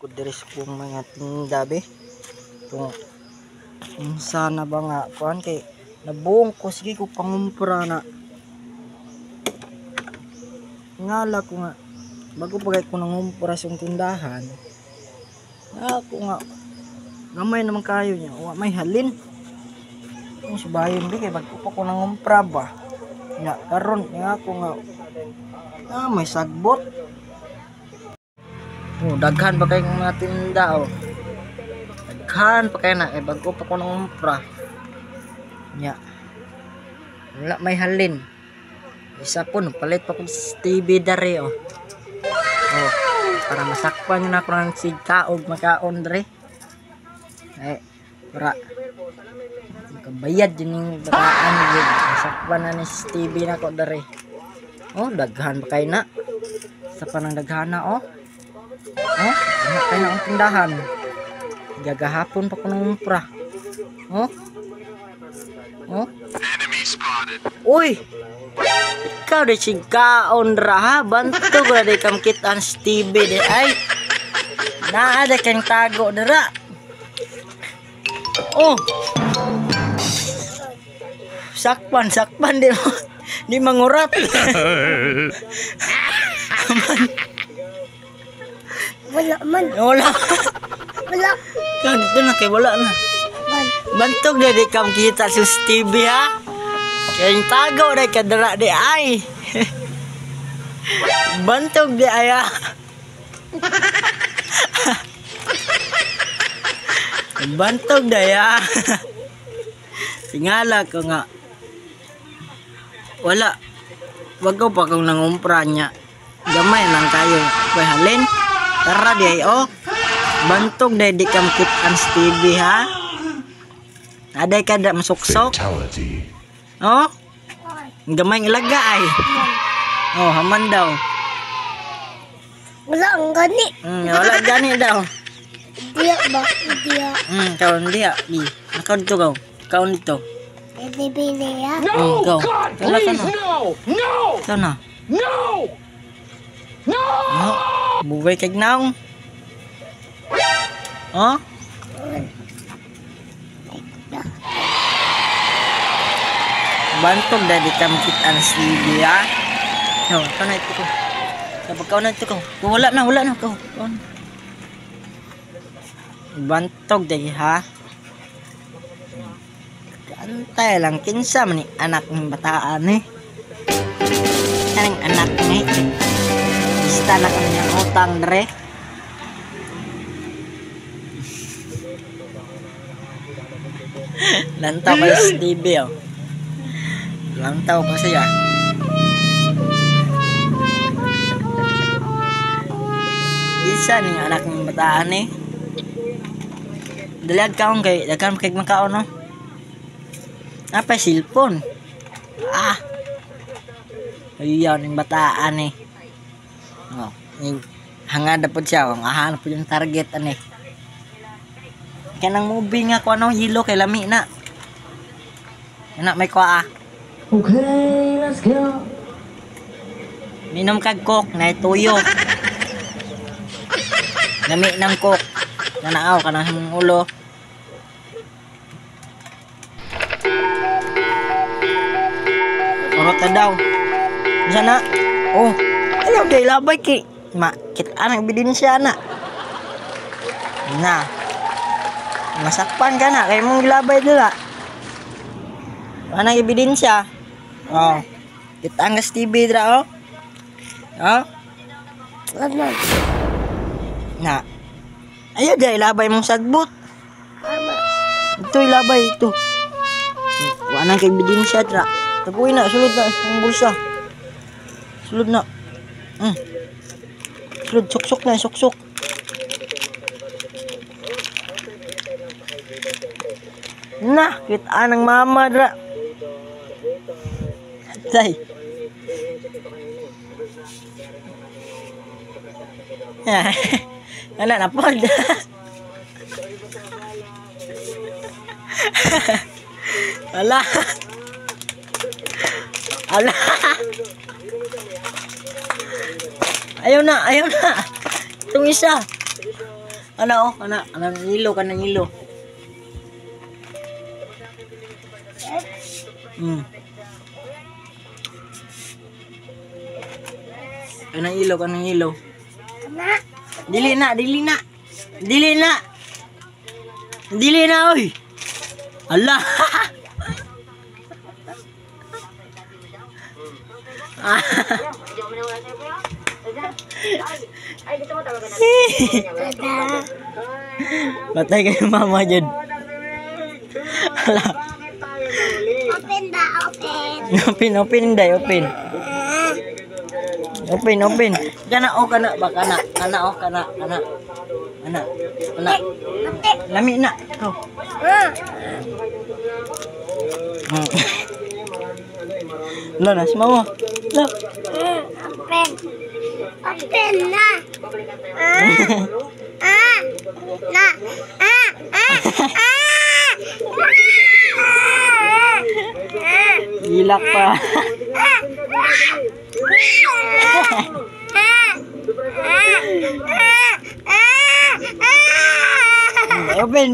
Kudiris kong mga tindabi. Kung sana ba nga kuan kay nabuong ko sige ko pangumpra na. Ngala ko nga bago pagay ko nangumpra sa tindahan. Ako nga gamay naman kayo niya. Wa may halin. Kung subayon di kay bago pa ko nangumpra ba. Nga karon nga ako nga may sagbot. Daghan pa kayo mga tinda daghan pa kayo na bago pa ko nangumpra nya wala may halin isa po palit pa ko sa TV dari para masakpan yun ako ng sigkaog makaon dari para kabayad yun yung bataan yun masakpan na ni TV na ko dari daghan pa kayo na sa panang daghan na ano kayo na ang tindahan gagahapon pa ko nangumpra uy ikaw di sigkaon ra ha bantog ra di kam kitaan sa TV di ay naada kang tago dira sakpan di mangurat wala kan dito na kay wala na bantog na di kam kita sa TV ha kaya yung tago na kadara di ay bantog di ay bantog di ay tingala ko nga wala wag ko pa kung nangumpra niya gamay lang kayo kay halin tara di ay bantog di di kam kitaan sa TV ha aday ka da masuksok gamay ilaga ay haman daw wala ang gani wala gani daw diya ba diya kaon diya kaon dito kaon dito bibili ya no God please no sana no buway kag naong bantog dadi kam kitaan sa TV ha ikaw na ito ko kapag ikaw na ito ko wala na ikaw bantog dadi ha antay lang kinsa man ni anak ng bataan anong anak ni basta na kanyang utang dre lantaw pa sa TV lantaw pa siya isa ni anak ng bataan dalag kaon kay daghan kay makaon apa silpon ayan yung bataan hangad po siya hahanap po yung target kanang movie nga ko hilo kay lami na may kwa okay let's go minom kag coke na tuyo lami ng coke nanaaw ka ng ulo urot na daw sana ayaw day labay ki kita anang ebidensya na masakpan ka na kaya mong gilabay dila anang ebidensya kita ang gas TV dra ayaw day labay mong sagbot ito ilabay ito anang kay ebidensya dra taguin na sulod na ang bulsa sulod na sulod suksok na suksok kita ng mama dra tay anak na po ala ayaw na itong isa Ano, ana, ana nilo ka ng ilo. Kanang ilo, kanang ilo. Kana. Dili na, dili na. Dili na. Dili na, oy. Ala. Patay kayo mama dyan. Ala. Open ba? Open. Open, open, hindi, open. Open, open. Kana, oh, kana, ba, kana. Kana, oh, kana, kana. Kana, kana. Mati. Lami na. Ikaw. Wala na, si mama. Wala. Open. Open na. Na. Hilak pa. Open.